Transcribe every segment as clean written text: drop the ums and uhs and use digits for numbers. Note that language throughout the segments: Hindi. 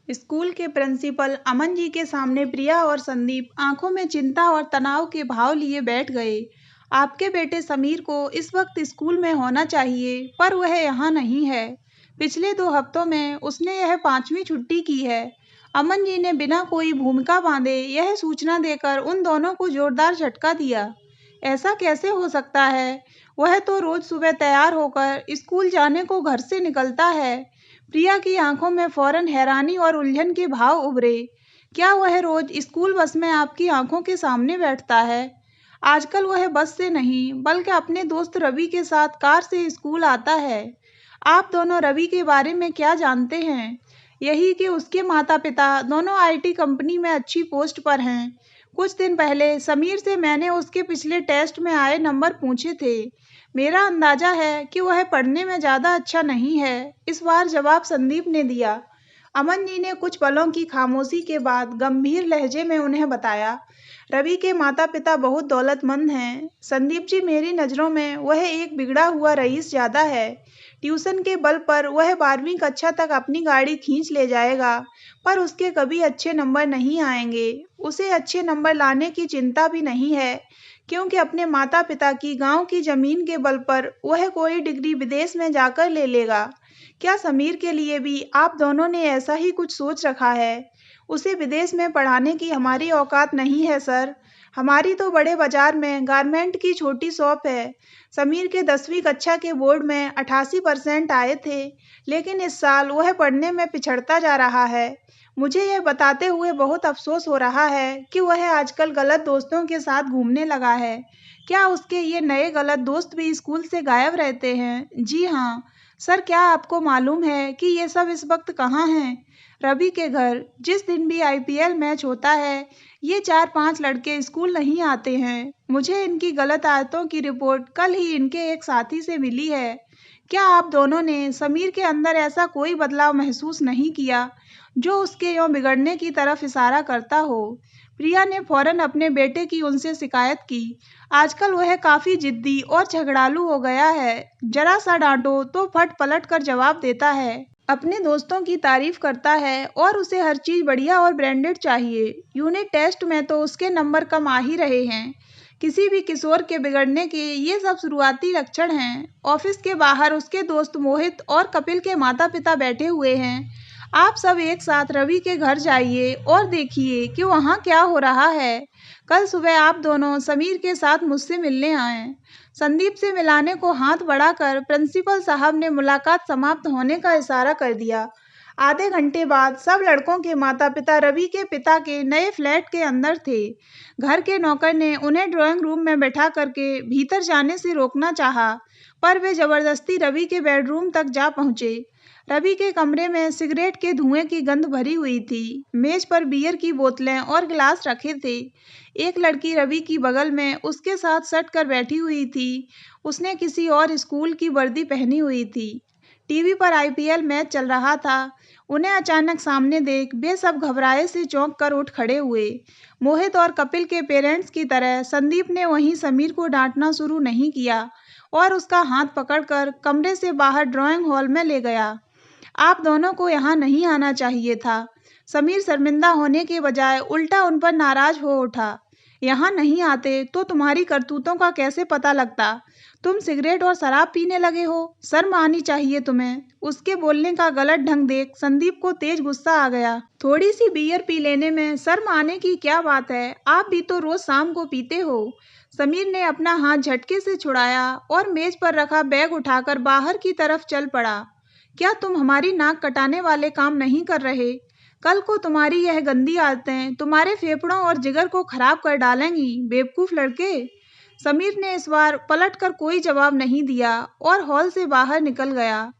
स्कूल के प्रिंसिपल अमन जी के सामने प्रिया और संदीप आंखों में चिंता और तनाव के भाव लिए बैठ गए। आपके बेटे समीर को इस वक्त स्कूल में होना चाहिए, पर वह यहाँ नहीं है। पिछले 2 हफ्तों में उसने यह 5वीं छुट्टी की है। अमन जी ने बिना कोई भूमिका बांधे यह सूचना देकर उन दोनों को जोरदार झटका दिया। ऐसा कैसे हो सकता है? वह तो रोज सुबह तैयार होकर स्कूल जाने को घर से निकलता है। प्रिया की आंखों में फौरन हैरानी और उलझन के भाव उभरे। क्या वह रोज स्कूल बस में आपकी आंखों के सामने बैठता है? आजकल वह बस से नहीं बल्कि अपने दोस्त रवि के साथ कार से स्कूल आता है। आप दोनों रवि के बारे में क्या जानते हैं? यही कि उसके माता पिता दोनों आईटी कंपनी में अच्छी पोस्ट पर हैं। कुछ दिन पहले समीर से मैंने उसके पिछले टेस्ट में आए नंबर पूछे थे। मेरा अंदाजा है कि वह पढ़ने में ज़्यादा अच्छा नहीं है। इस बार जवाब संदीप ने दिया। अमन जी ने कुछ पलों की खामोशी के बाद गंभीर लहजे में उन्हें बताया, रवि के माता पिता बहुत दौलतमंद हैं। संदीप जी, मेरी नज़रों में वह एक बिगड़ा हुआ रईस ज़्यादा है। ट्यूशन के बल पर वह 12वीं कक्षा तक अपनी गाड़ी खींच ले जाएगा, पर उसके कभी अच्छे नंबर नहीं आएंगे। उसे अच्छे नंबर लाने की चिंता भी नहीं है, क्योंकि अपने माता पिता की गांव की जमीन के बल पर वह कोई डिग्री विदेश में जाकर ले लेगा। क्या समीर के लिए भी आप दोनों ने ऐसा ही कुछ सोच रखा है? उसे विदेश में पढ़ाने की हमारी औकात नहीं है सर। हमारी तो बड़े बाजार में गारमेंट की छोटी शॉप है। समीर के 10वीं कक्षा के बोर्ड में 88% आए थे, लेकिन इस साल वह पढ़ने में पिछड़ता जा रहा है। मुझे यह बताते हुए बहुत अफसोस हो रहा है कि वह आजकल गलत दोस्तों के साथ घूमने लगा है। क्या उसके ये नए गलत दोस्त भी स्कूल से गायब रहते हैं? जी हाँ सर। क्या आपको मालूम है कि ये सब इस वक्त कहाँ हैं? रवि के घर। जिस दिन भी आईपीएल मैच होता है, ये 4-5 लड़के स्कूल नहीं आते हैं। मुझे इनकी गलत आदतों की रिपोर्ट कल ही इनके एक साथी से मिली है। क्या आप दोनों ने समीर के अंदर ऐसा कोई बदलाव महसूस नहीं किया जो उसके यूं बिगड़ने की तरफ इशारा करता हो? प्रिया ने फौरन अपने बेटे की उनसे शिकायत की। आजकल वह काफी जिद्दी और झगड़ालू हो गया है। जरा सा डांटो तो फट पलट कर जवाब देता है। अपने दोस्तों की तारीफ करता है और उसे हर चीज बढ़िया और ब्रांडेड चाहिए। यूनिट टेस्ट में तो उसके नंबर कम आ ही रहे हैं। किसी भी किशोर के बिगड़ने के ये सब शुरुआती लक्षण हैं। ऑफिस के बाहर उसके दोस्त मोहित और कपिल के माता पिता बैठे हुए हैं। आप सब एक साथ रवि के घर जाइए और देखिए कि वहाँ क्या हो रहा है। कल सुबह आप दोनों समीर के साथ मुझसे मिलने आए। संदीप से मिलाने को हाथ बढ़ाकर प्रिंसिपल साहब ने मुलाकात समाप्त होने का इशारा कर दिया। आधे घंटे बाद सब लड़कों के माता पिता रवि के पिता के नए फ्लैट के अंदर थे। घर के नौकर ने उन्हें ड्राइंग रूम में बैठा करके भीतर जाने से रोकना चाहा, पर वे जबरदस्ती रवि के बेडरूम तक जा पहुंचे। रवि के कमरे में सिगरेट के धुएं की गंध भरी हुई थी। मेज पर बियर की बोतलें और गिलास रखे थे। एक लड़की रवि की बगल में उसके साथ सट कर बैठी हुई थी। उसने किसी और स्कूल की वर्दी पहनी हुई थी। टीवी पर आईपीएल मैच चल रहा था। उन्हें अचानक सामने देख वे सब घबराए से चौंक कर उठ खड़े हुए। मोहित और कपिल के पेरेंट्स की तरह संदीप ने वहीं समीर को डांटना शुरू नहीं किया और उसका हाथ पकड़कर कमरे से बाहर ड्राइंग हॉल में ले गया। आप दोनों को यहाँ नहीं आना चाहिए था। समीर शर्मिंदा होने के बजाय उल्टा उन पर नाराज हो उठा। यहाँ नहीं आते तो तुम्हारी करतूतों का कैसे पता लगता? तुम सिगरेट और शराब पीने लगे हो। शर्म आनी चाहिए तुम्हें। उसके बोलने का गलत ढंग देख संदीप को तेज गुस्सा आ गया। थोड़ी सी बियर पी लेने में शर्म आने की क्या बात है? आप भी तो रोज शाम को पीते हो। समीर ने अपना हाथ झटके से छुड़ाया और मेज पर रखा बैग उठाकर बाहर की तरफ चल पड़ा। क्या तुम हमारी नाक कटाने वाले काम नहीं कर रहे? कल को तुम्हारी यह गंदी आदतें तुम्हारे फेफड़ों और जिगर को खराब कर डालेंगी, बेवकूफ लड़के। समीर ने इस बार पलटकर कोई जवाब नहीं दिया और हॉल से बाहर निकल गया।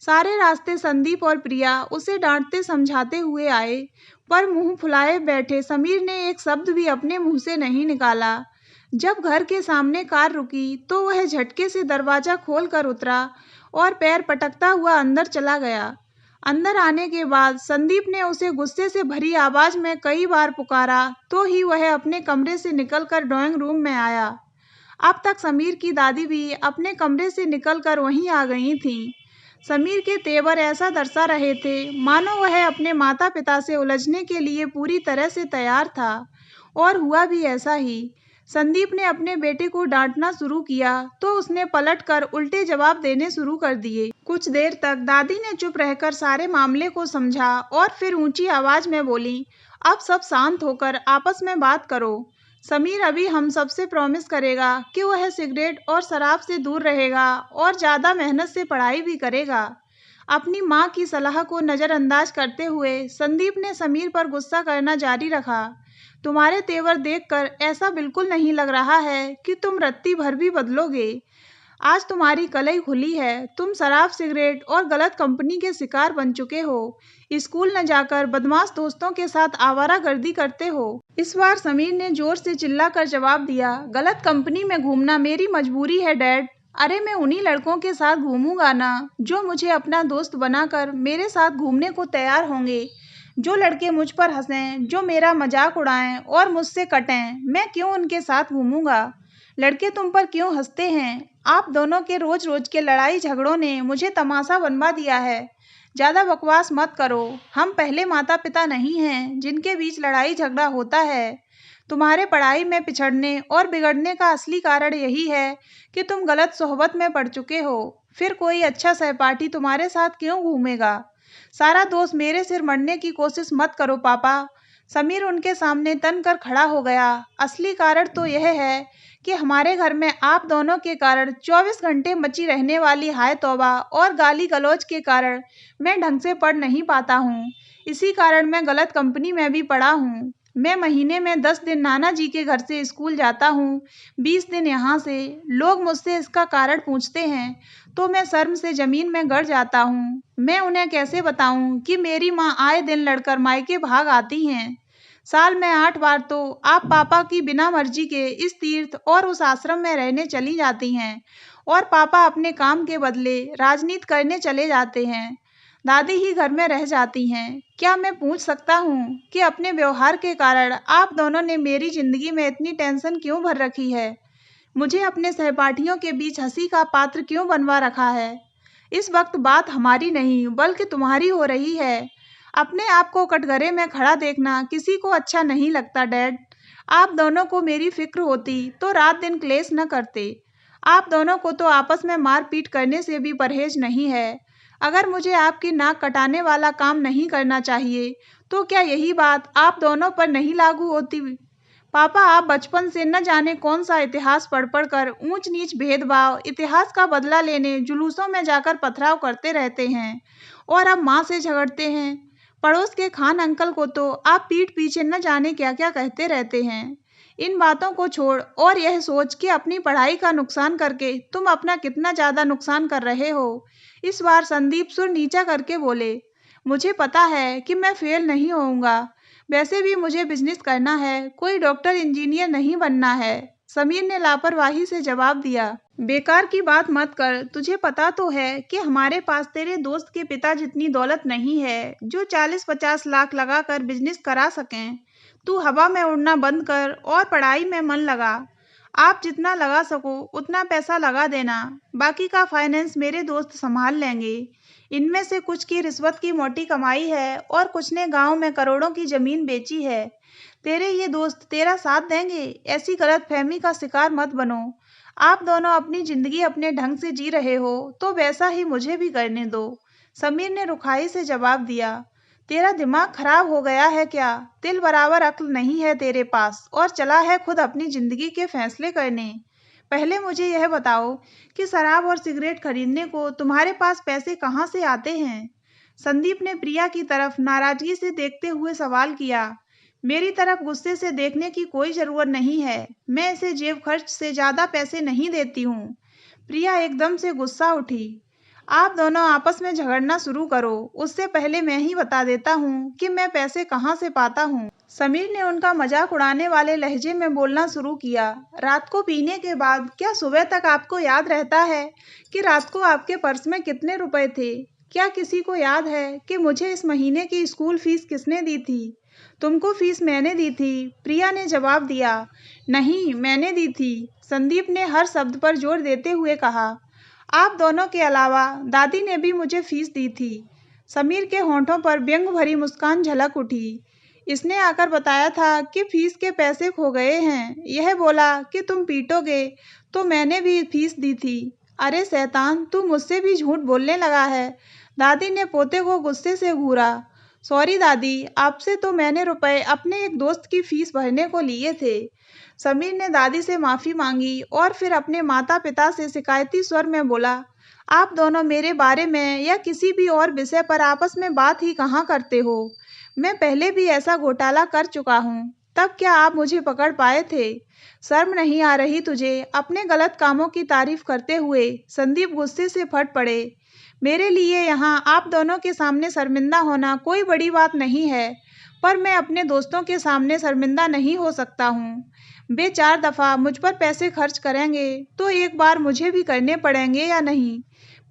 सारे रास्ते संदीप और प्रिया उसे डांटते समझाते हुए आए, पर मुंह फुलाए बैठे समीर ने एक शब्द भी अपने मुंह से नहीं निकाला। जब घर के सामने कार रुकी तो वह झटके से दरवाजा खोल कर उतरा और पैर पटकता हुआ अंदर चला गया। अंदर आने के बाद संदीप ने उसे गुस्से से भरी आवाज में कई बार पुकारा, तो ही वह अपने कमरे से निकलकर ड्राइंग रूम में आया। अब तक समीर की दादी भी अपने कमरे से निकलकर वहीं आ गई थीं। समीर के तेवर ऐसा दर्शा रहे थे मानो वह अपने माता पिता से उलझने के लिए पूरी तरह से तैयार था, और हुआ भी ऐसा ही। संदीप ने अपने बेटे को डांटना शुरू किया तो उसने पलटकर उल्टे जवाब देने शुरू कर दिए। कुछ देर तक दादी ने चुप रहकर सारे मामले को समझा और फिर ऊंची आवाज में बोली, अब सब शांत होकर आपस में बात करो। समीर अभी हम सबसे प्रॉमिस करेगा कि वह सिगरेट और शराब से दूर रहेगा और ज़्यादा मेहनत से पढ़ाई भी करेगा। अपनी माँ की सलाह को नज़रअंदाज करते हुए संदीप ने समीर पर गुस्सा करना जारी रखा। तुम्हारे तेवर देखकर ऐसा बिल्कुल नहीं लग रहा है कि तुम रत्ती भर भी बदलोगे। आज तुम्हारी कलई खुली है। तुम शराब, सिगरेट और गलत कंपनी के शिकार बन चुके हो। स्कूल न जाकर बदमाश दोस्तों के साथ आवारागर्दी करते हो। इस बार समीर ने जोर से चिल्लाकर जवाब दिया, गलत कंपनी में घूमना मेरी मजबूरी है डैड। अरे मैं उन्हीं लड़कों के साथ घूमूंगा ना जो मुझे अपना दोस्त बनाकर मेरे साथ घूमने को तैयार होंगे। जो लड़के मुझ पर हंसें, जो मेरा मजाक उड़ाएं और मुझसे कटें, मैं क्यों उनके साथ घूमूंगा। लड़के तुम पर क्यों हंसते हैं? आप दोनों के रोज रोज के लड़ाई झगड़ों ने मुझे तमाशा बनवा दिया है। ज़्यादा बकवास मत करो। हम पहले माता पिता नहीं हैं जिनके बीच लड़ाई झगड़ा होता है। तुम्हारे पढ़ाई में पिछड़ने और बिगड़ने का असली कारण यही है कि तुम गलत सोहबत में पड़ चुके हो। फिर कोई अच्छा सहपाठी तुम्हारे साथ क्यों घूमेगा? सारा दोष मेरे सिर मढ़ने की कोशिश मत करो पापा। समीर उनके सामने तन कर खड़ा हो गया। असली कारण तो यह है कि हमारे घर में आप दोनों के कारण 24 घंटे मची रहने वाली हाय तौबा और गाली गलौज के कारण मैं ढंग से पढ़ नहीं पाता हूँ। इसी कारण मैं गलत कंपनी में भी पढ़ा हूँ। मैं महीने में 10 दिन नाना जी के घर से स्कूल जाता हूँ, 20 दिन यहाँ से। लोग मुझसे इसका कारण पूछते हैं तो मैं शर्म से ज़मीन में गड़ जाता हूँ। मैं उन्हें कैसे बताऊँ कि मेरी माँ आए दिन लड़कर मायके भाग आती हैं। साल में 8 बार तो आप पापा की बिना मर्जी के इस तीर्थ और उस आश्रम में रहने चली जाती हैं, और पापा अपने काम के बदले राजनीति करने चले जाते हैं। दादी ही घर में रह जाती हैं। क्या मैं पूछ सकता हूँ कि अपने व्यवहार के कारण आप दोनों ने मेरी जिंदगी में इतनी टेंशन क्यों भर रखी है? मुझे अपने सहपाठियों के बीच हंसी का पात्र क्यों बनवा रखा है? इस वक्त बात हमारी नहीं बल्कि तुम्हारी हो रही है। अपने आप को कटघरे में खड़ा देखना किसी को अच्छा नहीं लगता डैड। आप दोनों को मेरी फिक्र होती तो रात दिन क्लेश न करते। आप दोनों को तो आपस में मारपीट करने से भी परहेज नहीं है। अगर मुझे आपकी नाक कटाने वाला काम नहीं करना चाहिए तो क्या यही बात आप दोनों पर नहीं लागू होती? पापा, आप बचपन से न जाने कौन सा इतिहास पढ़ पढ़ कर ऊंच नीच भेदभाव, इतिहास का बदला लेने जुलूसों में जाकर पथराव करते रहते हैं, और अब माँ से झगड़ते हैं। पड़ोस के खान अंकल को तो आप पीठ पीछे न जाने क्या क्या कहते रहते हैं। इन बातों को छोड़ और यह सोच कि अपनी पढ़ाई का नुकसान करके तुम अपना कितना ज़्यादा नुकसान कर रहे हो। इस बार संदीप सुर नीचा करके बोले, मुझे पता है कि मैं फेल नहीं होऊंगा। वैसे भी मुझे बिजनेस करना है, कोई डॉक्टर इंजीनियर नहीं बनना है। समीर ने लापरवाही से जवाब दिया, बेकार की बात मत कर। तुझे पता तो है कि हमारे पास तेरे दोस्त के पिता जितनी दौलत नहीं है जो 40-50 लाख लगाकर बिजनेस करा सकें। तू हवा में उड़ना बंद कर और पढ़ाई में मन लगा। आप जितना लगा सको उतना पैसा लगा देना, बाकी का फाइनेंस मेरे दोस्त संभाल लेंगे। इनमें से कुछ की रिश्वत की मोटी कमाई है और कुछ ने गांव में करोड़ों की जमीन बेची है। तेरे ये दोस्त तेरा साथ देंगे? ऐसी गलतफहमी का शिकार मत बनो। आप दोनों अपनी जिंदगी अपने ढंग से जी रहे हो तो वैसा ही मुझे भी करने दो। समीर ने रुखाई से जवाब दिया, तेरा दिमाग खराब हो गया है क्या? तिल बराबर अक्ल नहीं है तेरे पास और चला है खुद अपनी जिंदगी के फैसले करने। पहले मुझे यह बताओ कि शराब और सिगरेट खरीदने को तुम्हारे पास पैसे कहाँ से आते हैं? संदीप ने प्रिया की तरफ नाराजगी से देखते हुए सवाल किया। मेरी तरफ गुस्से से देखने की कोई जरूरत नहीं है। मैं इसे जेब खर्च से ज्यादा पैसे नहीं देती हूँ। प्रिया एकदम से गुस्सा उठी। आप दोनों आपस में झगड़ना शुरू करो, उससे पहले मैं ही बता देता हूँ कि मैं पैसे कहाँ से पाता हूँ। समीर ने उनका मजाक उड़ाने वाले लहजे में बोलना शुरू किया। रात को पीने के बाद क्या सुबह तक आपको याद रहता है कि रात को आपके पर्स में कितने रुपए थे? क्या किसी को याद है कि मुझे इस महीने की स्कूल फीस किसने दी थी? तुमको फीस मैंने दी थी, प्रिया ने जवाब दिया। नहीं, मैंने दी थी, संदीप ने हर शब्द पर जोर देते हुए कहा। आप दोनों के अलावा दादी ने भी मुझे फीस दी थी। समीर के होंठों पर व्यंग भरी मुस्कान झलक उठी। इसने आकर बताया था कि फीस के पैसे खो गए हैं। यह बोला कि तुम पीटोगे, तो मैंने भी फीस दी थी। अरे शैतान, तू मुझसे भी झूठ बोलने लगा है। दादी ने पोते को गुस्से से घूरा। सॉरी दादी, आपसे तो मैंने रुपए अपने एक दोस्त की फीस भरने को लिए थे। समीर ने दादी से माफ़ी मांगी और फिर अपने माता पिता से शिकायती स्वर में बोला, आप दोनों मेरे बारे में या किसी भी और विषय पर आपस में बात ही कहाँ करते हो। मैं पहले भी ऐसा घोटाला कर चुका हूँ। तब क्या आप मुझे पकड़ पाए थे? शर्म नहीं आ रही तुझे अपने गलत कामों की तारीफ करते हुए? संदीप गुस्से से फट पड़े। मेरे लिए यहाँ आप दोनों के सामने शर्मिंदा होना कोई बड़ी बात नहीं है, पर मैं अपने दोस्तों के सामने शर्मिंदा नहीं हो सकता हूँ। वे 4 दफ़ा मुझ पर पैसे खर्च करेंगे, तो एक बार मुझे भी करने पड़ेंगे या नहीं?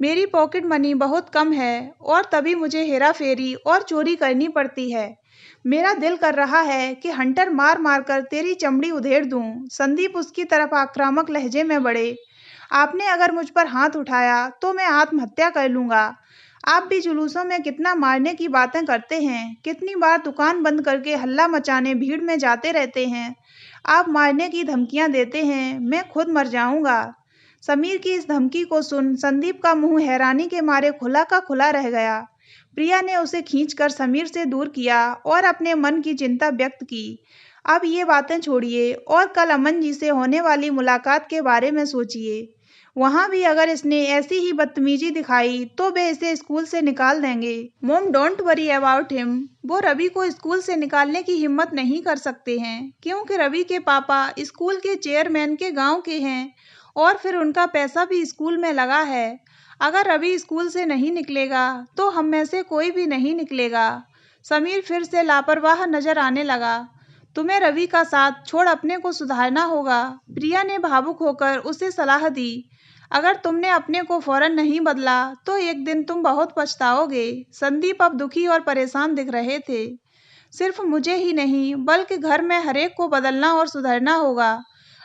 मेरी पॉकेट मनी बहुत कम है और तभी मुझे हेरा-फेरी और चोरी करनी पड़ती है। मेरा दिल कर रहा है कि हंटर मार-मार कर तेरी चमड़ी उधेड़ दूँ। संदीप उसकी तरफ आक्रामक लहजे में बढ़े। आपने अगर मुझ पर हाथ उठाया, तो मैं आत्महत्या कर लूँगा। आप भी जुलूसों में कितना मारने की बातें करते हैं, कितनी बार दुकान बंद करके हल्ला मचाने भीड़ में जाते रहते हैं। आप मारने की धमकियां देते हैं, मैं खुद मर जाऊंगा। समीर की इस धमकी को सुन संदीप का मुंह हैरानी के मारे खुला का खुला रह गया। प्रिया ने उसे खींचकर समीर से दूर किया और अपने मन की चिंता व्यक्त की। अब ये बातें छोड़िए और कल अमन जी से होने वाली मुलाकात के बारे में सोचिए। वहां भी अगर इसने ऐसी ही बदतमीजी दिखाई तो वे इसे स्कूल से निकाल देंगे। Mom don't worry about him. वो रवि को स्कूल से निकालने की हिम्मत नहीं कर सकते हैं, क्योंकि रवि के पापा स्कूल के चेयरमैन के गांव के हैं और फिर उनका पैसा भी स्कूल में लगा है। अगर रवि स्कूल से नहीं निकलेगा तो हम में से कोई भी नहीं निकलेगा। समीर फिर से लापरवाह नजर आने लगा। तुम्हें रवि का साथ छोड़ अपने को सुधारना होगा। प्रिया ने भावुक होकर उसे सलाह दी। अगर तुमने अपने को फौरन नहीं बदला तो एक दिन तुम बहुत पछताओगे। संदीप अब दुखी और परेशान दिख रहे थे। सिर्फ मुझे ही नहीं, बल्कि घर में हरेक को बदलना और सुधरना होगा।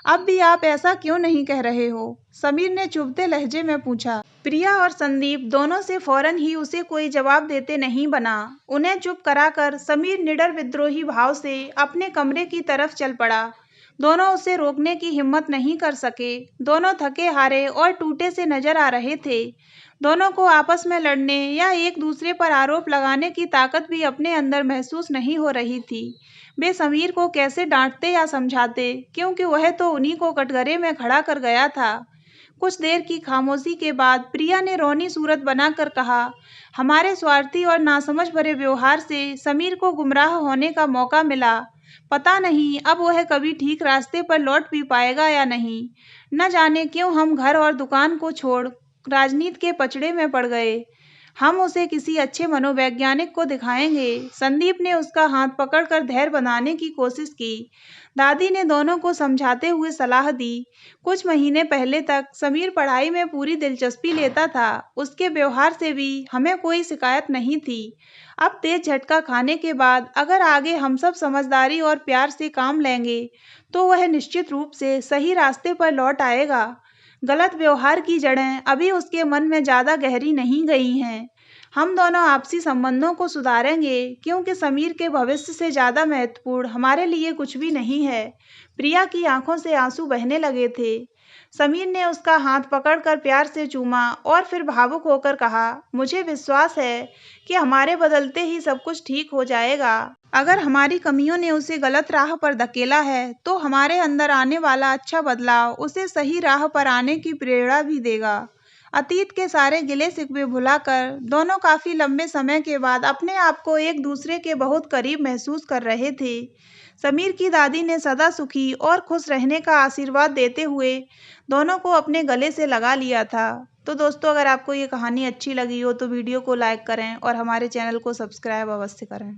अब भी आप ऐसा क्यों नहीं कह रहे हो? समीर ने चुभते लहजे में पूछा। प्रिया और संदीप दोनों से फौरन ही उसे कोई जवाब देते नहीं बना। उन्हें चुप कराकर समीर निडर विद्रोही भाव से अपने कमरे की तरफ चल पड़ा। दोनों उसे रोकने की हिम्मत नहीं कर सके। दोनों थके हारे और टूटे से नजर आ रहे थे। दोनों को आपस में लड़ने या एक दूसरे पर आरोप लगाने की ताकत भी अपने अंदर महसूस नहीं हो रही थी। वे समीर को कैसे डांटते या समझाते, क्योंकि वह तो उन्हीं को कटघरे में खड़ा कर गया था। कुछ देर की खामोशी के बाद प्रिया ने रोनी सूरत बनाकर कहा, हमारे स्वार्थी और नासमझ भरे व्यवहार से समीर को गुमराह होने का मौका मिला। पता नहीं अब वह कभी ठीक रास्ते पर लौट भी पाएगा या नहीं। न जाने क्यों हम घर और दुकान को छोड़ राजनीति के पचड़े में पड़ गए। हम उसे किसी अच्छे मनोवैज्ञानिक को दिखाएंगे। संदीप ने उसका हाथ पकड़कर धैर्य बनाने की कोशिश की। दादी ने दोनों को समझाते हुए सलाह दी। कुछ महीने पहले तक समीर पढ़ाई में पूरी दिलचस्पी लेता था। उसके व्यवहार से भी हमें कोई शिकायत नहीं थी। अब तेज झटका खाने के बाद अगर आगे हम सब समझदारी और प्यार से काम लेंगे तो वह निश्चित रूप से सही रास्ते पर लौट आएगा। गलत व्यवहार की जड़ें अभी उसके मन में ज़्यादा गहरी नहीं गई हैं। हम दोनों आपसी संबंधों को सुधारेंगे, क्योंकि समीर के भविष्य से ज़्यादा महत्वपूर्ण हमारे लिए कुछ भी नहीं है। प्रिया की आंखों से आंसू बहने लगे थे। समीर ने उसका हाथ पकड़कर प्यार से चूमा और फिर भावुक होकर कहा, मुझे विश्वास है कि हमारे बदलते ही सब कुछ ठीक हो जाएगा। अगर हमारी कमियों ने उसे गलत राह पर धकेला है, तो हमारे अंदर आने वाला अच्छा बदलाव उसे सही राह पर आने की प्रेरणा भी देगा। अतीत के सारे गिले शिकवे भुलाकर दोनों काफी लंबे समय के बाद अपने आप को एक दूसरे के बहुत करीब महसूस कर रहे थे। समीर की दादी ने सदा सुखी और खुश रहने का आशीर्वाद देते हुए दोनों को अपने गले से लगा लिया था। तो दोस्तों, अगर आपको ये कहानी अच्छी लगी हो तो वीडियो को लाइक करें और हमारे चैनल को सब्सक्राइब अवश्य करें।